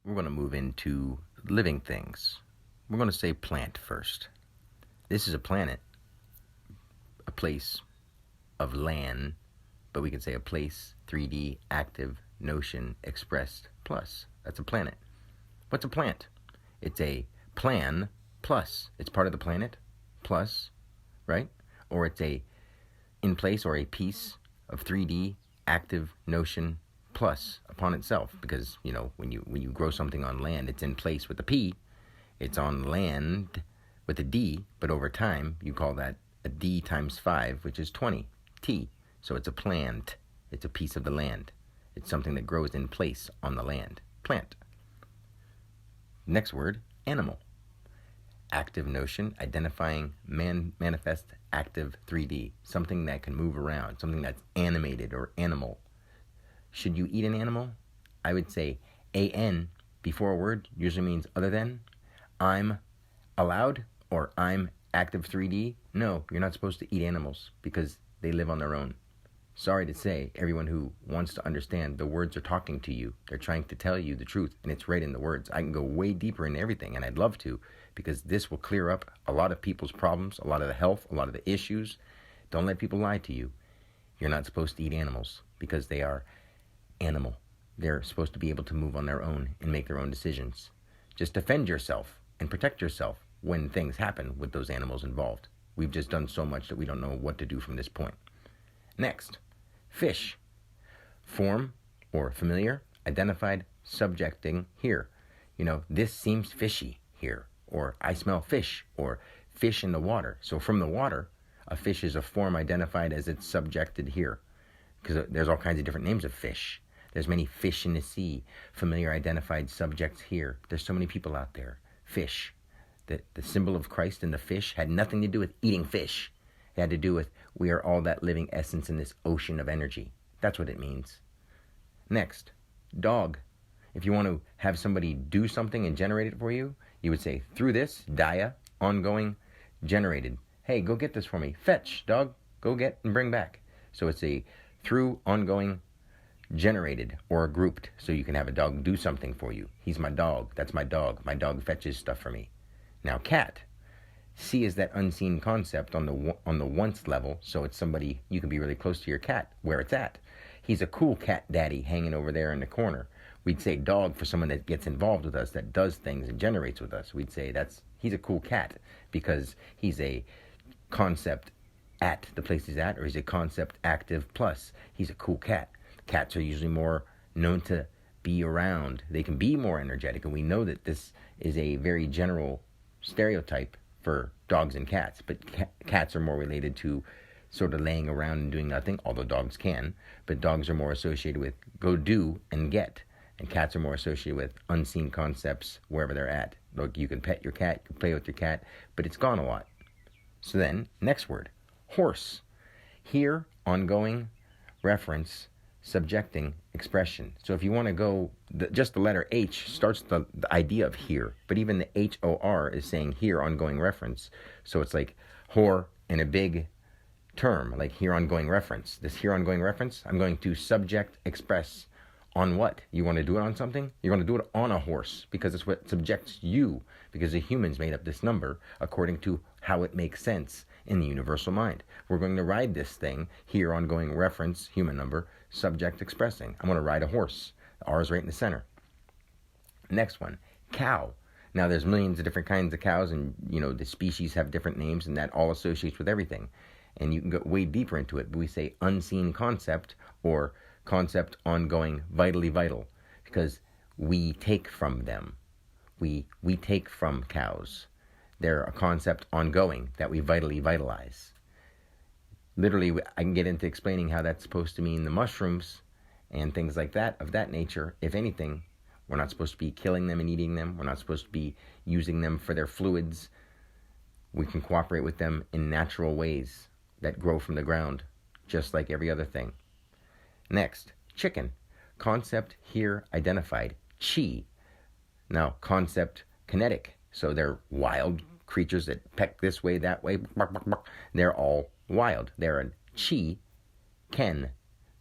We're going to move into living things. We're going to say plant first. This is a planet, a place of land, but we can say a place, 3D, active, notion, expressed, plus. That's a planet. What's a plant? It's a plan plus. It's part of the planet plus, right? Or it's a in place or a piece of 3D, active, notion, plus upon itself, because when you grow something on land, it's in place with a P, it's on land with a D, but over time you call that a D times 5, which is 20 T. So it's a plant. It's a piece of the land. It's something that grows in place on the land. Plant. Next word, animal. Active notion, identifying manifest active 3D, something that can move around, something that's animated or animal. Should you eat an animal? I would say AN before a word usually means other than. I'm allowed or I'm active 3D. No, you're not supposed to eat animals because they live on their own. Sorry to say, everyone who wants to understand, the words are talking to you. They're trying to tell you the truth, and it's right in the words. I can go way deeper into everything, and I'd love to, because this will clear up a lot of people's problems, a lot of the health, a lot of the issues. Don't let people lie to you. You're not supposed to eat animals because they are animal. They're supposed to be able to move on their own and make their own decisions. Just defend yourself and protect yourself when things happen with those animals involved. We've just done so much that we don't know what to do from this point. Next, fish. Form or familiar, identified, subjecting here. This seems fishy here, or I smell fish, or fish in the water. So from the water, a fish is a form identified as it's subjected here, because there's all kinds of different names of fish. There's many fish in the sea, familiar identified subjects here. There's so many people out there. Fish. The symbol of Christ in the fish had nothing to do with eating fish. It had to do with we are all that living essence in this ocean of energy. That's what it means. Next, dog. If you want to have somebody do something and generate it for you, you would say through this, dia, ongoing, generated. Hey, go get this for me. Fetch, dog. Go get and bring back. So it's a through, ongoing, generated, or grouped. So you can have a dog do something for you. He's my dog. That's my dog. My dog fetches stuff for me. Now, cat. C is that unseen concept on the once level, so it's somebody you can be really close to your cat, where it's at. He's a cool cat daddy hanging over there in the corner. We'd say dog for someone that gets involved with us, that does things and generates with us. We'd say he's a cool cat because he's a concept at the place he's at, or he's a concept active plus. He's a cool cat. Cats are usually more known to be around. They can be more energetic, and we know that this is a very general stereotype for dogs and cats, but cats are more related to sort of laying around and doing nothing, although dogs can, but dogs are more associated with go do and get, and cats are more associated with unseen concepts wherever they're at. Look, you can pet your cat, you can play with your cat, but it's gone a lot. So then, next word, horse. Here, ongoing, reference, subjecting, expression. So if you want to go, just the letter H starts the idea of here, but even the H-O-R is saying here, ongoing reference. So it's like whore in a big term, like here, ongoing reference. This here, ongoing reference, I'm going to subject, express on what? You want to do it on something? You're going to do it on a horse, because it's what subjects you, because the humans made up this number according to how it makes sense in the universal mind. We're going to ride this thing, here, ongoing reference, human number, subject, expressing. I'm going to ride a horse. The R is right in the center. Next one, cow. Now there's millions of different kinds of cows, and the species have different names, and that all associates with everything. And you can go way deeper into it, but we say unseen concept, or concept ongoing, vitally vital, because we take from them. We take from cows. They're a concept ongoing that we vitally vitalize. Literally, I can get into explaining how that's supposed to mean the mushrooms and things like that, of that nature. If anything, we're not supposed to be killing them and eating them. We're not supposed to be using them for their fluids. We can cooperate with them in natural ways that grow from the ground, just like every other thing. Next, chicken. Concept here identified, chi. Now, concept kinetic. So they're wild creatures that peck this way, that way. They're all wild. They're a chi, ken,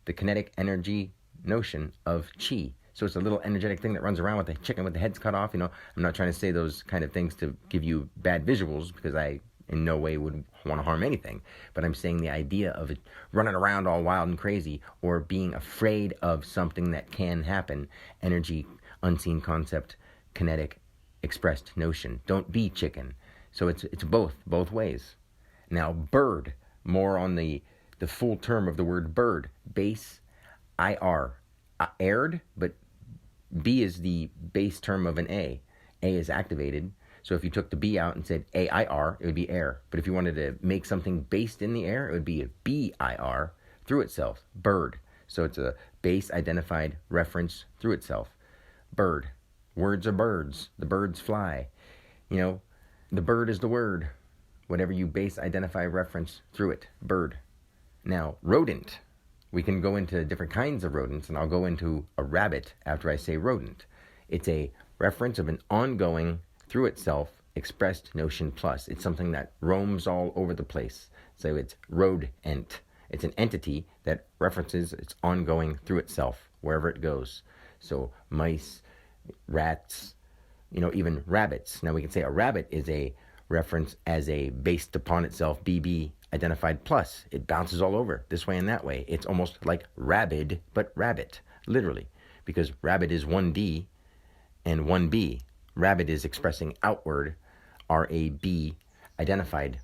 the kinetic energy notion of chi. So it's a little energetic thing that runs around with the chicken with the heads cut off. I'm not trying to say those kind of things to give you bad visuals, because I in no way would want to harm anything. But I'm saying the idea of it running around all wild and crazy, or being afraid of something that can happen. Energy, unseen concept, kinetic, expressed notion. Don't be chicken. So it's both ways. Now, bird, more on the full term of the word bird. Base, IR. Aired, but B is the base term of an A. A is activated. So if you took the B out and said AIR, it would be air. But if you wanted to make something based in the air, it would be a BIR, through itself, bird. So it's a base identified reference through itself. Bird. Words are birds. The birds fly. The bird is the word. Whatever you base identify reference through it, bird. Now, rodent. We can go into different kinds of rodents, and I'll go into a rabbit after I say rodent. It's a reference of an ongoing, through itself, expressed notion plus. It's something that roams all over the place. So it's rodent. It's an entity that references its ongoing through itself, wherever it goes. So mice, rats, even rabbits. Now we can say a rabbit is a reference as a based upon itself, BB, identified plus. It bounces all over, this way and that way. It's almost like rabid, but rabbit, literally. Because rabbit is 1D and 1B. Rabbit is expressing outward, R-A-B, identified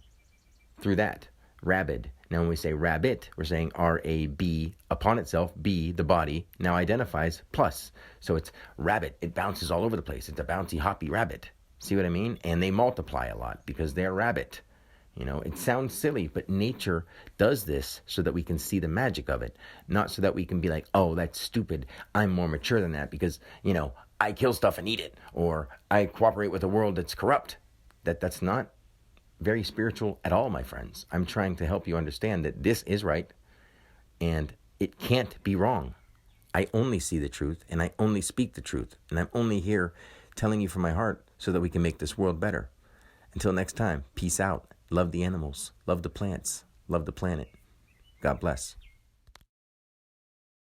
through that, rabid. Now when we say rabbit, we're saying R-A-B, upon itself, B, the body, now identifies plus. So it's rabbit. It bounces all over the place. It's a bouncy, hoppy rabbit. See what I mean? And they multiply a lot because they're rabbit. It sounds silly, but nature does this so that we can see the magic of it. Not so that we can be like, oh, that's stupid. I'm more mature than that because, I kill stuff and eat it. Or I cooperate with a world that's corrupt. That's not very spiritual at all, my friends. I'm trying to help you understand that this is right and it can't be wrong. I only see the truth and I only speak the truth. And I'm only here telling you from my heart so that we can make this world better. Until next time, peace out. Love the animals. Love the plants. Love the planet. God bless.